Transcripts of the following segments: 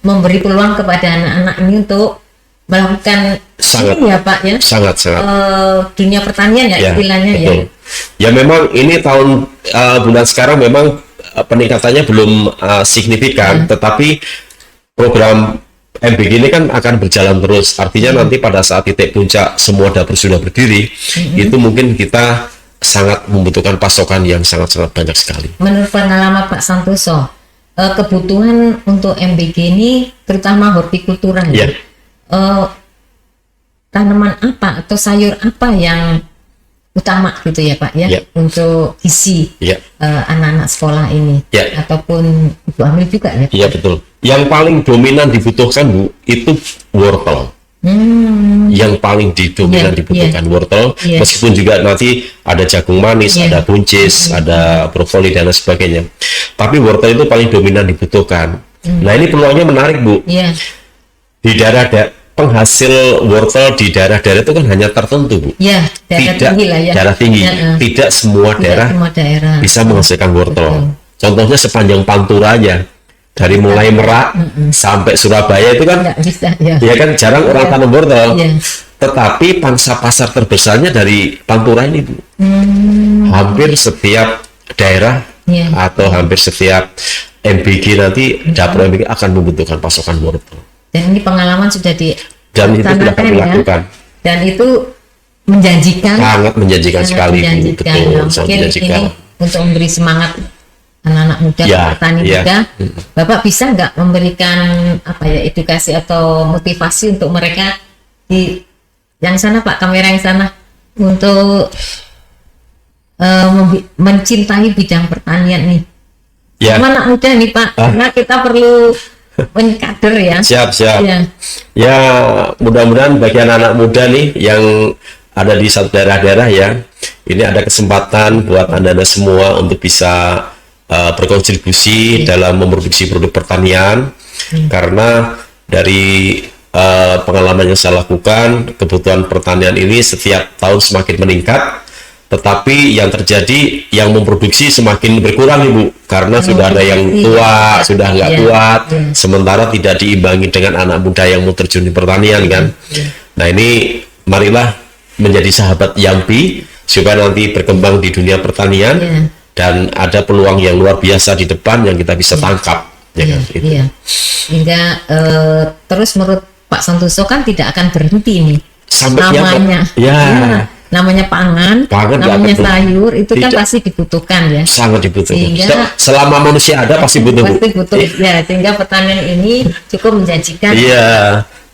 memberi peluang kepada anak-anak ini untuk melakukan sangat ini ya Pak ya, sangat dunia pertanian ya, istilahnya betul. Ya memang ini tahun bulan sekarang memang peningkatannya belum signifikan, tetapi program MBG ini kan akan berjalan terus. Artinya nanti pada saat titik puncak semua dapur sudah berdiri, itu mungkin kita sangat membutuhkan pasokan yang sangat-sangat banyak sekali. Menurut pengalaman Pak Santoso, kebutuhan untuk MBG ini terutama hortikultura ya. Tanaman apa atau sayur apa yang utama gitu ya Pak ya, untuk isi anak-anak sekolah ini, ataupun ibu hamil juga ya? Iya betul. Yang paling dominan dibutuhkan Bu itu wortel. Yang paling dibutuhkan wortel, meskipun juga nanti ada jagung manis, ada buncis, ada brokoli dan lain sebagainya. Tapi wortel itu paling dominan dibutuhkan. Nah ini peluangnya menarik Bu. Di daerah penghasil wortel di daerah-daerah itu kan hanya tertentu Bu. Daerah tinggi. Tidak semua daerah bisa menghasilkan wortel. Contohnya sepanjang Pantura aja. Dari mulai Merak sampai Surabaya itu kan bisa, ya kan jarang orang tanam wortel. Tetapi pangsa pasar terbesarnya dari Pantura ini Bu. Hampir setiap daerah atau hampir setiap MBG nanti dapur MBG akan membutuhkan pasokan wortel. Dan ini pengalaman sudah dan itu sudah kami lakukan. Dan itu menjanjikan. Sangat menjanjikan sekali. Betul, mungkin ini untuk memberi semangat anak-anak muda, petani muda, Bapak bisa nggak memberikan edukasi atau motivasi untuk mereka di yang sana Pak, kamera yang sana, untuk mencintai bidang pertanian nih. Anak muda nih Pak, karena kita perlu kader ya. Siap. Ya mudah-mudahan bagi anak-anak muda nih yang ada di satu daerah-daerah ya, ini ada kesempatan buat anda semua untuk bisa berkontribusi dalam memproduksi produk pertanian, karena dari pengalaman yang saya lakukan, kebutuhan pertanian ini setiap tahun semakin meningkat, tetapi yang terjadi yang memproduksi semakin berkurang Ibu, karena sudah ada yang tua, sudah nggak kuat, sementara tidak diimbangi dengan anak muda yang mau terjun di pertanian kan. Nah ini marilah menjadi sahabat Yampi supaya nanti berkembang di dunia pertanian. Dan ada peluang yang luar biasa di depan yang kita bisa tangkap, Hingga terus menurut Pak Santoso kan tidak akan berhenti ini. Sampai namanya pangan namanya sayur itu kan pasti dibutuhkan ya. Sangat dibutuhkan. Sehingga, selama manusia ada pasti butuh. Sehingga pertanian ini cukup menjanjikan.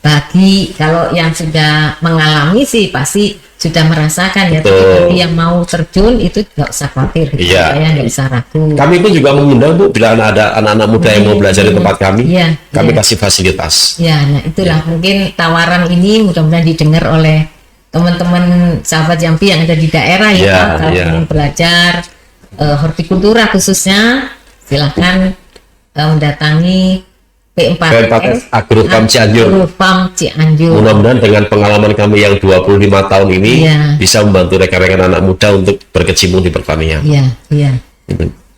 Bagi kalau yang sudah mengalami sih pasti sudah merasakan ya, tapi yang mau terjun itu nggak usah khawatir, saya nggak usah ragu. Kami pun juga mengundang Bu, bila ada anak-anak muda yang mau belajar di tempat kami, kami kasih fasilitas. Nah itulah mungkin tawaran ini mudah-mudahan didengar oleh teman-teman sahabat Yampi yang ada di daerah ya, kalau ingin belajar hortikultura khususnya, silahkan mendatangi P4S Agrofarm Cianjur. Mudah-mudahan dengan pengalaman kami yang 25 tahun ini bisa membantu rekan-rekan anak muda untuk berkecimpung di pertanian.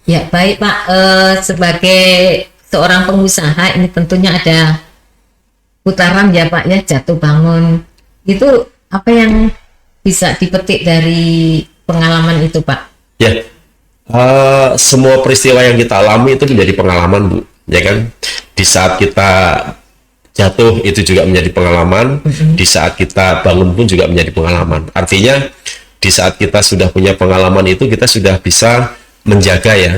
Ya baik Pak, sebagai seorang pengusaha ini tentunya ada putaran ya Pak ya, jatuh bangun. Itu apa yang bisa dipetik dari pengalaman itu Pak? Semua peristiwa yang kita alami itu menjadi pengalaman Bu, ya kan? Di saat kita jatuh itu juga menjadi pengalaman, di saat kita bangun pun juga menjadi pengalaman. Artinya di saat kita sudah punya pengalaman itu kita sudah bisa menjaga ya.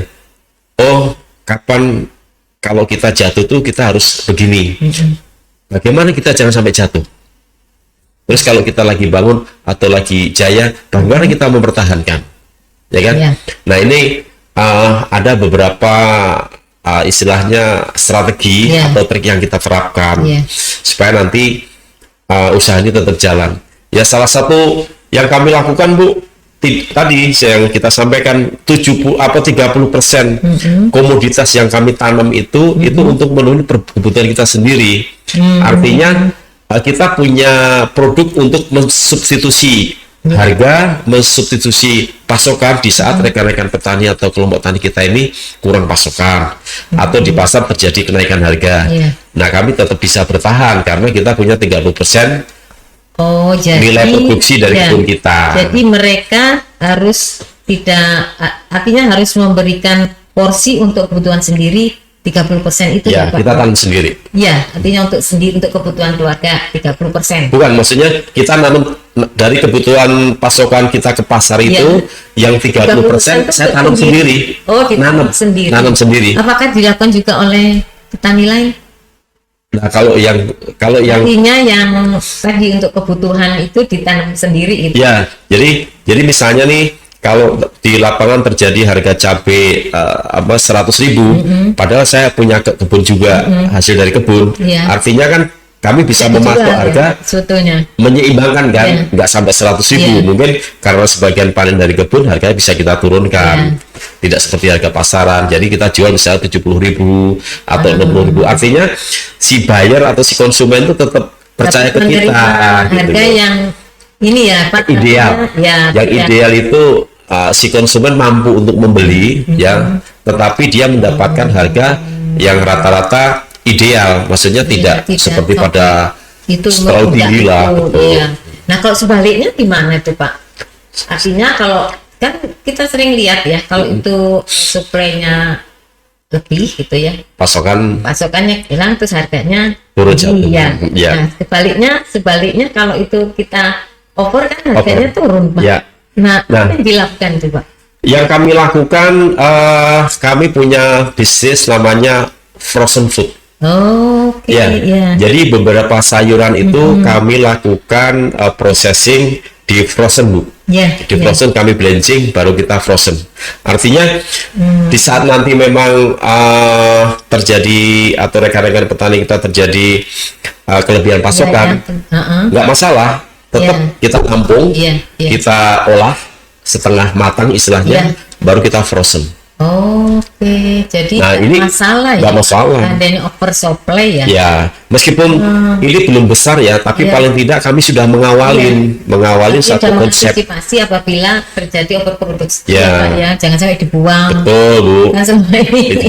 Kapan kalau kita jatuh tuh kita harus begini. Bagaimana kita jangan sampai jatuh. Terus kalau kita lagi bangun atau lagi jaya, bagaimana kita mempertahankan, ya kan? Nah ini ada beberapa istilahnya strategi atau trik yang kita terapkan supaya nanti usaha ini tetap jalan. Ya salah satu yang kami lakukan Bu, tadi yang kita sampaikan 30% komoditas yang kami tanam itu untuk memenuhi kebutuhan kita sendiri. Artinya kita punya produk untuk mensubstitusi harga mensubstitusi pasokan di saat rekan-rekan petani atau kelompok tani kita ini kurang pasokan atau di pasar terjadi kenaikan harga. Nah, kami tetap bisa bertahan karena kita punya 30% nilai produksi dari kebun kita. Jadi mereka harus artinya harus memberikan porsi untuk kebutuhan sendiri 30% itu ya, Pak? Kita tanam sendiri. Ya, artinya untuk kebutuhan keluarga 30%. Bukan, maksudnya kita nanam dari kebutuhan pasokan kita ke pasar itu yang 30% saya tanam sendiri. Oh, nanam sendiri. Apakah dilakukan juga oleh petani lain? Nah, kalau yang artinya yang tadi untuk kebutuhan itu ditanam sendiri itu. Ya, jadi misalnya nih, kalau di lapangan terjadi harga cabai 100.000, padahal saya punya kebun juga, hasil dari kebun, artinya kan kami bisa mematok harga, menyeimbangkan kan, nggak sampai 100.000, mungkin karena sebagian panen dari kebun harganya bisa kita turunkan, tidak seperti harga pasaran, jadi kita jual misalnya 70.000 atau 60.000, artinya si buyer atau si konsumen itu tetap percaya ke kita. Harga gitu, yang ini ya Pak, ideal, yang ideal itu si konsumen mampu untuk membeli, tetapi dia mendapatkan harga yang rata-rata ideal, maksudnya tidak seperti pada itu terlalu tinggi lah. Nah, kalau sebaliknya gimana itu Pak? Artinya kalau kan kita sering lihat ya, kalau itu suplainya lebih gitu ya, pasokannya hilang terus harganya turun jatuh. Nah, sebaliknya kalau itu kita over kan harganya turun Pak. Nah, apa yang dilakukan coba? Yang kami lakukan, kami punya bisnis namanya frozen food. Jadi beberapa sayuran itu kami lakukan processing di frozen, Bu. Di frozen kami blanching, baru kita frozen. Artinya di saat nanti memang terjadi atau rekan-rekan petani kita terjadi kelebihan pasokan, nggak masalah. Tetap kita tampung, kita olah setengah matang istilahnya, baru kita frozen. Jadi ini masalah nggak masalah. Adanya oversupply ya. Ya, meskipun ini belum besar ya, tapi paling tidak kami sudah mengawalin satu konsep. Antisipasi apabila terjadi overproduksi ya, jangan sampai dibuang. Betul, Bu.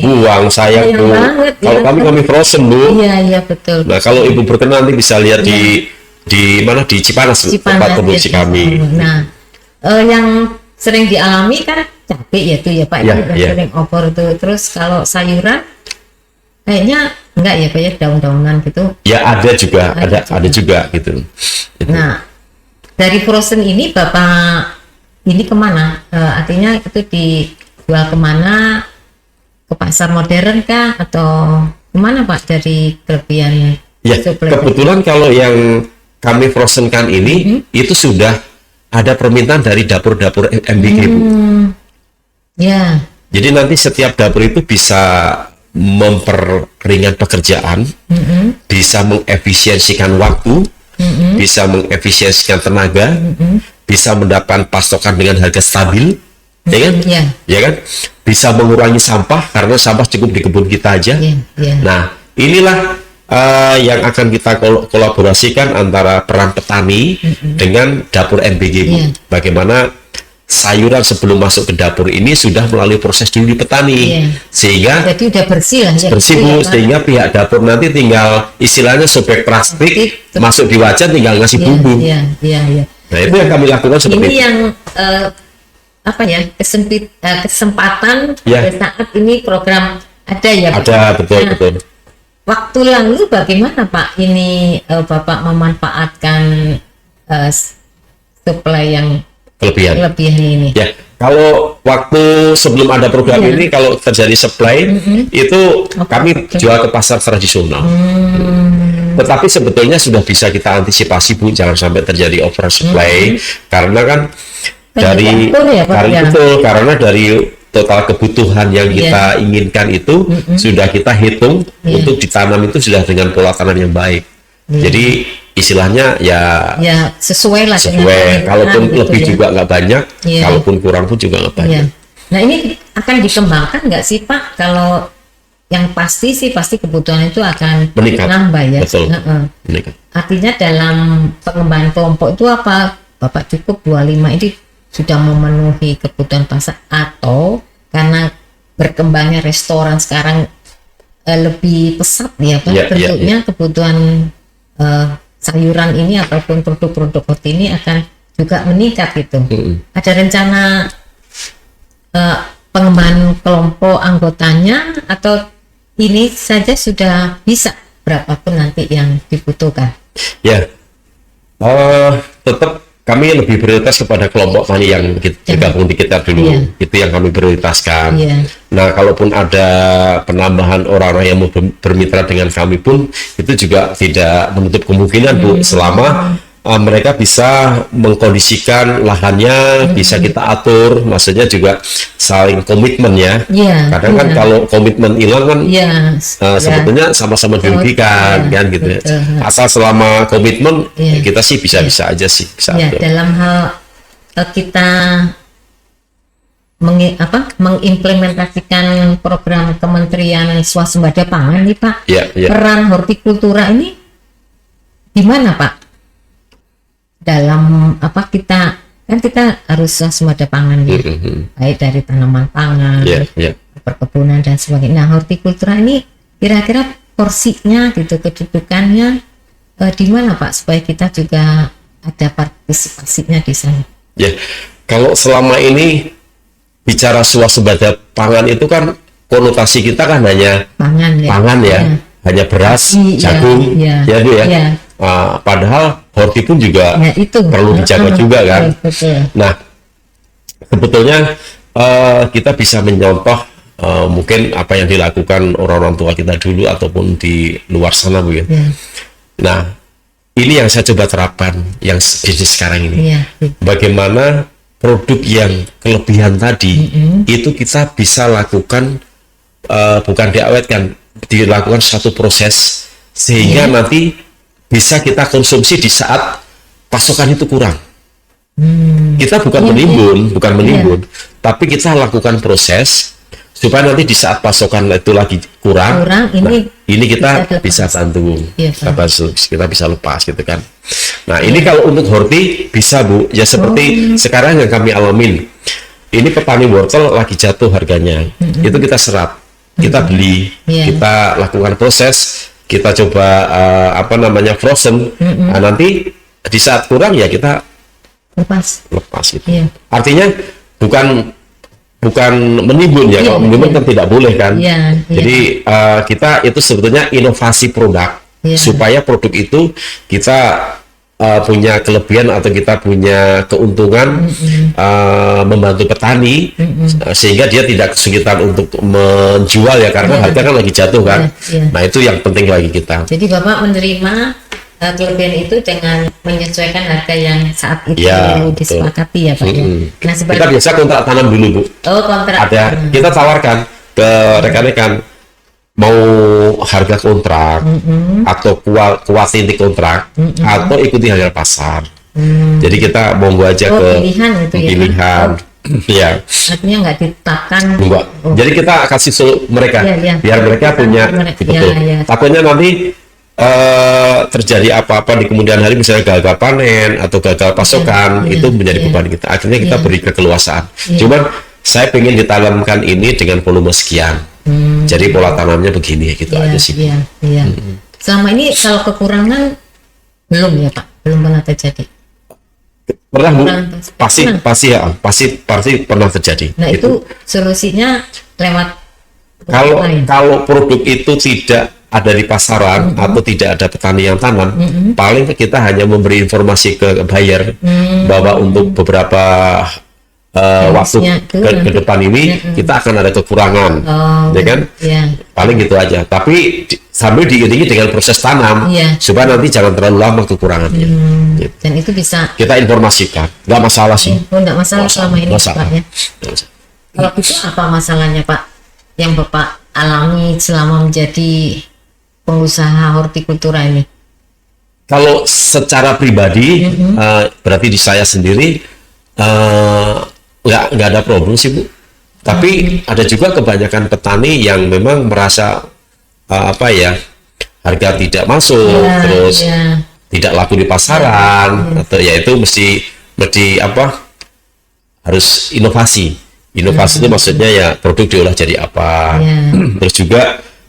Dibuang, sayang Bu. Kalau kami frozen, Bu. Iya, betul. Nah, kalau Ibu berkenan nanti bisa lihat di mana, di Cipanas tempat produksi kami. Nah, yang sering dialami kan cabai ya tuh ya Pak, sering over tuh. Terus kalau sayuran kayaknya enggak ya Pak ya, daun-daunan gitu. Ya ada juga gitu. Nah, dari frozen ini Bapak ini kemana? Artinya itu dijual kemana? Ke pasar modern kah atau kemana Pak dari kelebihan? Ya, kebetulan kalau yang kami frozenkan ini itu sudah ada permintaan dari dapur-dapur MBG, Bu. Jadi nanti setiap dapur itu bisa memperringan pekerjaan, bisa mengefisiensikan waktu, bisa mengefisiensikan tenaga, bisa mendapatkan pasokan dengan harga stabil, ya kan? Bisa mengurangi sampah karena sampah cukup di kebun kita aja. Nah, inilah yang akan kita kolaborasikan antara peran petani dengan dapur MBG, Bu. Bagaimana sayuran sebelum masuk ke dapur ini sudah melalui proses dulu di petani, sehingga jadi udah bersih lah ya, bersih Bu, sehingga pihak dapur nanti tinggal istilahnya sobek plastik, masuk di wajan, tinggal ngasih bumbu. Nah, itu yang kami lakukan seperti ini yang kesempatan pada saat ini program ada ya Pak? Ada, betul. Waktu lalu bagaimana Pak ini Bapak memanfaatkan supply yang kelebihan ini? Ya, kalau waktu sebelum ada program ini, kalau terjadi supply itu kami jual ke pasar tradisional. Tetapi sebetulnya sudah bisa kita antisipasi, Bu, jangan sampai terjadi oversupply karena kan karena dari total kebutuhan yang kita inginkan itu sudah kita hitung untuk ditanam itu sudah dengan pola tanam yang baik. Jadi istilahnya ya sesuai lah. Kalaupun lebih juga nggak banyak, kalaupun kurang pun juga nggak banyak. Nah, ini akan dikembangkan nggak sih Pak? Kalau yang pasti kebutuhan itu akan meningkat, nambah ya. Betul. Meningkat. Artinya dalam pengembangan kelompok itu apa Bapak cukup 25 ini sudah memenuhi kebutuhan pasar, atau karena berkembangnya restoran sekarang lebih pesat ya Pak, tentunya kebutuhan sayuran ini ataupun produk-produk roti ini akan juga meningkat gitu. Ada rencana pengembangan kelompok anggotanya, atau ini saja sudah bisa berapapun nanti yang dibutuhkan? Ya, tetap kami lebih prioritas kepada kelompok tani yang bergabung di kita dulu. Itu yang kami prioritaskan. Nah, kalaupun ada penambahan orang-orang yang mau bermitra dengan kami pun, itu juga tidak menutup kemungkinan Bu, selama mereka bisa mengkondisikan lahannya, bisa kita atur, maksudnya juga saling komitmen ya. Kadang kan kalau komitmen hilang kan sebetulnya sama-sama dirugikan kan gitu ya. Asal selama komitmen kita sih bisa-bisa aja sih. Dalam hal kita mengimplementasikan program Kementerian Swasembada Pangan nih Pak, peran hortikultura ini di mana Pak? Dalam kita harus swasembada pangan baik dari tanaman pangan, perkebunan dan sebagainya. Nah, hortikultura ini kira-kira porsinya gitu, kedudukannya di mana Pak, supaya kita juga ada partisipasinya di sana? Ya, kalau selama ini bicara swasembada pangan itu kan konotasi kita kan hanya pangan ya. Hanya beras, jagung, ya Bu ya. Padahal horti pun juga perlu dijaga juga kan. Nah, sebetulnya kita bisa menyontoh mungkin apa yang dilakukan orang-orang tua kita dulu ataupun di luar sana Bu ya. Nah, ini yang saya coba terapkan yang bisnis sekarang ini. Bagaimana produk yang kelebihan tadi itu kita bisa lakukan, bukan diawetkan, dilakukan satu proses sehingga nanti bisa kita konsumsi di saat pasokan itu kurang. Kita bukan menimbun, tapi kita lakukan proses supaya nanti di saat pasokan itu lagi kurang, ini kita bisa bantu, kita bisa lepas gitu kan. Nah, ini kalau untuk horti bisa Bu, ya seperti sekarang yang kami alamin. Ini petani wortel lagi jatuh harganya, itu kita serap, kita beli, kita lakukan proses, kita coba frozen. Nah, nanti di saat kurang ya kita lepas gitu. Artinya bukan menimbun ya, kalau menimbun kan tidak boleh kan. Jadi kita itu sebetulnya inovasi produk supaya produk itu kita punya kelebihan atau kita punya keuntungan membantu petani sehingga dia tidak kesulitan untuk menjual ya, karena harga kan lagi jatuh kan. Nah, itu yang penting lagi kita. Jadi Bapak menerima kelebihan itu dengan menyesuaikan harga yang saat itu disepakati ya Pak. Nah, kita biasa kontrak tanam dulu Bu. Kontrak. Kita tawarkan ke rekan-rekan mau harga kontrak atau kualitas kontrak atau ikuti harga pasar. Jadi kita monggo aja ke pilihan. Ya. Artinya nggak ditetapkan. Jadi kita kasih mereka biar mereka punya betul. Takutnya nanti terjadi apa-apa di kemudian hari, misalnya gagal panen atau gagal pasokan, itu menjadi beban kita. Akhirnya kita beri keleluasaan. Cuman saya pengen ditanamkan ini dengan volume sekian. Jadi pola tanamnya begini gitu aja sih. Selama ini kalau kekurangan belum ya Pak, belum pernah terjadi. Pernah Bu, pasti pernah terjadi. Nah, itu solusinya lewat kalau produk itu tidak ada di pasaran atau tidak ada petani yang tanam, paling kita hanya memberi informasi ke buyer bahwa untuk beberapa waktu ke depan ini kita akan ada kekurangan, ya kan? Paling gitu aja. Tapi sambil diiringi dengan proses tanam supaya nanti jangan terlalu lama kekurangannya. Gitu. Dan itu bisa kita informasikan, nggak masalah sih. Nggak masalah selama ini Pak ya. Kalau itu apa masalahnya Pak yang Bapak alami selama menjadi pengusaha hortikultura ini? Kalau secara pribadi, berarti di saya sendiri nggak ada problem sih Bu. Tapi ada juga kebanyakan petani yang memang merasa harga tidak masuk, terus tidak laku di pasaran, atau ya itu mesti harus inovasi. Inovasi itu maksudnya ya produk diolah jadi apa. Terus juga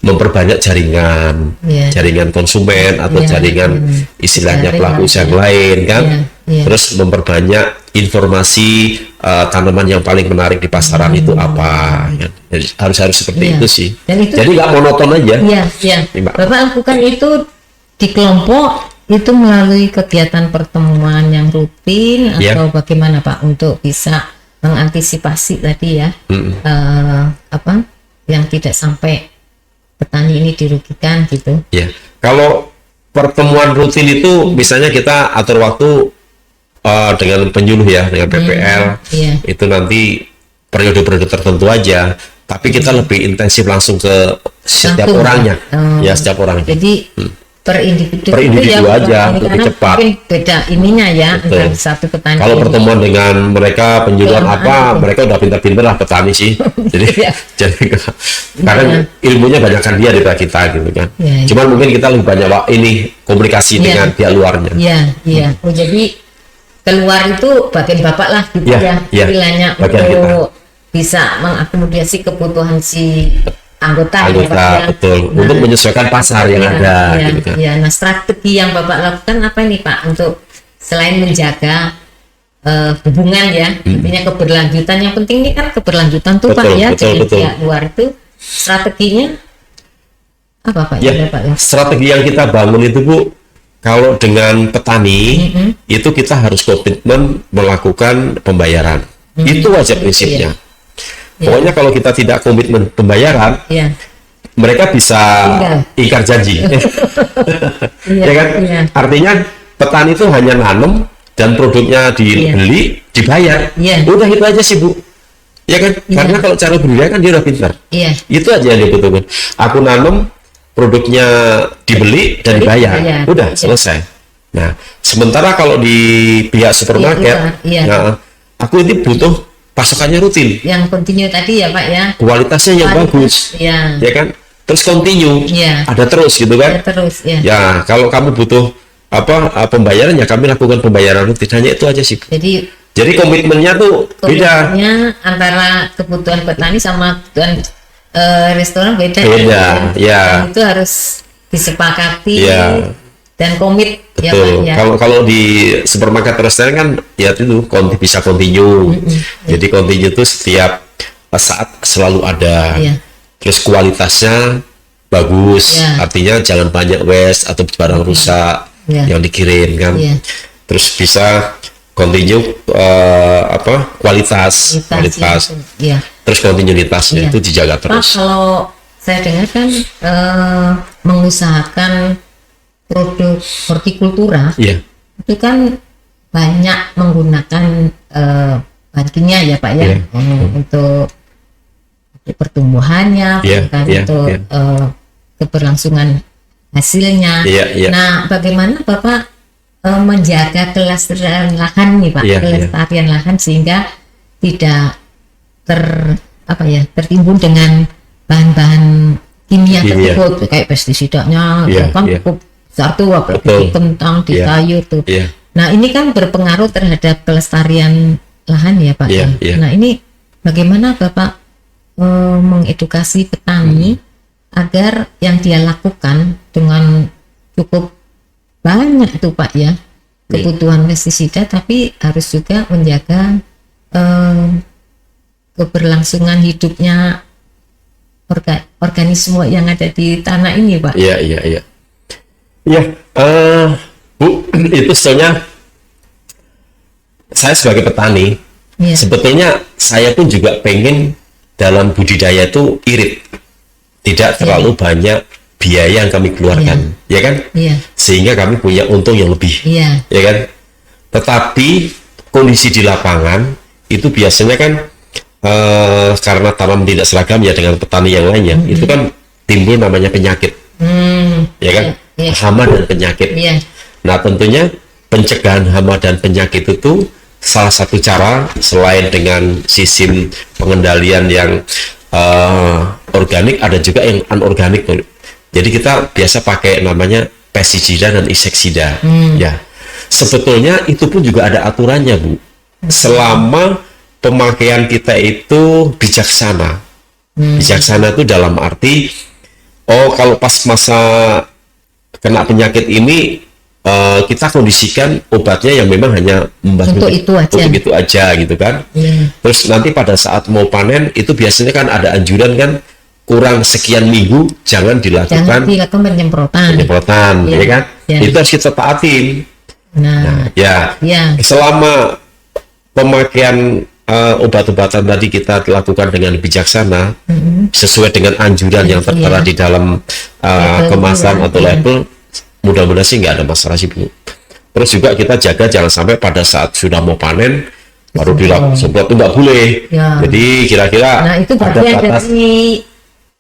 memperbanyak jaringan konsumen atau jaringan istilahnya pelaku usaha lain kan. Terus memperbanyak informasi tanaman yang paling menarik di pasaran itu apa. Ya. Jadi harus seperti itu sih. Jadi nggak monoton aja. Bapak lakukan itu di kelompok itu melalui kegiatan pertemuan yang rutin atau bagaimana Pak untuk bisa mengantisipasi tadi ya yang tidak sampai petani ini dirugikan gitu. Ya, kalau pertemuan rutin itu misalnya kita atur waktu dengan penyuluh ya, dengan PPL itu nanti periode-periode tertentu aja. Tapi kita lebih intensif langsung ke setiap orangnya, setiap orangnya. Jadi per individu aja lebih cepat. Mungkin beda ininya ya antara satu petani. Kalau pertemuan dengan mereka penyuluhan mereka udah pintar-pintar lah petani sih. Jadi karena ilmunya banyakkan dia daripada kita gitu kan. Cuman mungkin kita lebih banyak komunikasi dengan pihak luarnya. Oh jadi keluar itu bagian Bapak lah gitu istilahnya untuk bisa mengakomodasi kebutuhan si anggota betul untuk menyesuaikan pasar yang ada gitu kan. Nah strategi yang Bapak lakukan apa ini Pak untuk selain menjaga hubungan ya intinya keberlanjutan, yang penting ini kan keberlanjutan tuh Pak ya. Jadi pihak luar itu strateginya apa Pak? Strategi yang kita bangun itu Bu, kalau dengan petani itu kita harus komitmen melakukan pembayaran. Itu aja prinsipnya. Pokoknya kalau kita tidak komitmen pembayaran, mereka bisa ingkar janji. Ya kan? Artinya petani itu hanya nanam dan produknya dibeli, dibayar. Udah itu aja sih Bu. Ya kan? Karena kalau cara budidaya kan dia udah pintar. Itu aja yang dibutuhkan. Aku nanam, produknya dibeli dan dibayar. Udah selesai. Nah, sementara kalau di pihak supermarket, aku ini butuh pasokannya rutin. Yang kontinu tadi ya Pak ya. Kualitasnya yang bagus. Ya kan? Terus kontinu. Ada terus gitu kan? Ya, kalau kamu butuh pembayaran ya kami lakukan pembayaran rutin. Hanya itu aja sih. Jadi komitmennya tuh beda. Antara kebutuhan petani sama kebutuhan restoran beda. Ya. Itu harus disepakati dan komit. Betul. Kalau di supermarket restoran kan ya itu bisa continue. Jadi continue itu setiap saat selalu ada. Terus kualitasnya bagus. Artinya jangan banyak waste atau barang rusak yang dikirim kan. Terus bisa continue kualitas. Terus kontinuitasnya itu dijaga terus. Pak, kalau saya dengar kan mengusahakan produk hortikultura itu kan banyak menggunakan bahan kimia ya Pak ya, untuk pertumbuhannya, untuk keberlangsungan hasilnya. Nah, bagaimana Bapak menjaga kelestarian lahan nih Pak, kelestarian lahan sehingga tidak tertimbun dengan bahan-bahan kimia tersebut kayak pestisidanya kan cukup satu apalagi kentang di sayur tuh. Nah ini kan berpengaruh terhadap kelestarian lahan ya Pak. Nah ini bagaimana Bapak mengedukasi petani agar yang dia lakukan dengan cukup banyak tuh Pak ya kebutuhan pestisida, tapi harus juga menjaga keberlangsungan hidupnya organisme yang ada di tanah ini Pak. Bu, itu sebetulnya saya sebagai petani, sebetulnya saya pun juga pengen dalam budidaya itu irit, tidak terlalu banyak biaya yang kami keluarkan, ya kan? Sehingga kami punya untung yang lebih, ya kan? Tetapi kondisi di lapangan itu biasanya kan karena tanam tidak seragam ya dengan petani yang lainnya, itu kan timbul namanya penyakit, ya kan? Hama dan penyakit. Nah tentunya pencegahan hama dan penyakit itu salah satu cara selain dengan sistem pengendalian yang organik, ada juga yang anorganik. Jadi kita biasa pakai namanya pestisida dan inseksida. Ya, sebetulnya itu pun juga ada aturannya, Bu. Selama pemakaian kita itu bijaksana. Bijaksana itu dalam arti, kalau pas masa kena penyakit ini, kita kondisikan obatnya yang memang hanya membantu untuk itu aja gitu kan. Terus nanti pada saat mau panen itu biasanya kan ada anjuran kan, kurang sekian minggu jangan dilakukan penyemprotan ya kan. Itu harus kita taatin. Nah, selama pemakaian obat-obatan tadi kita lakukan dengan bijaksana, sesuai dengan anjuran yang tertera di dalam kemasan atau label, mudah-mudahan sih nggak ada masalah sih, Bu. Terus juga kita jaga jangan sampai pada saat sudah mau panen baru disemprot, itu nggak boleh. Jadi kira-kira itu ada batas.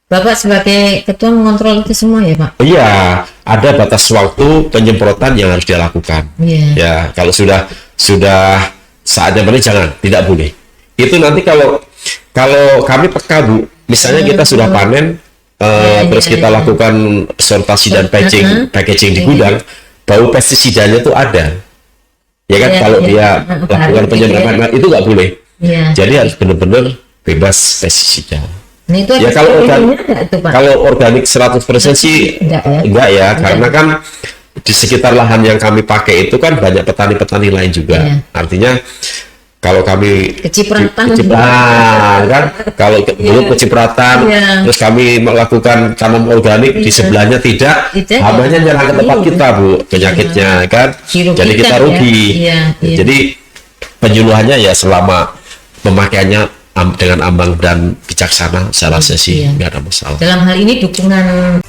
Bapak sebagai ketua mengontrol itu semua ya, Pak? Iya, ada batas waktu penyemprotan yang harus dilakukan. Ya, kalau sudah saatnya panen tidak boleh. Itu nanti kalau kami peka, Bu, misalnya kita sudah panen, terus kita lakukan sortasi dan packaging di gudang, bau pestisidanya itu ada, ya kan? Kalau dia lakukan penyemprotan itu nggak boleh. Jadi harus benar-benar bebas pestisida. Nah, itu ya kalau organik 100% sih enggak ya, karena kan di sekitar lahan yang kami pakai itu kan banyak petani-petani lain juga. Artinya kalau kami kecipratan kan, kalau belum kecipratan, terus kami melakukan tanam organik di sebelahnya tidak, hamanya nyerang ke tempat kita, Bu, penyakitnya kan, jadi kita rugi. Jadi penyuluhannya ya selama pemakaiannya dengan ambang dan bijaksana, saya rasa sih nggak ada masalah. Dalam hal ini dukungan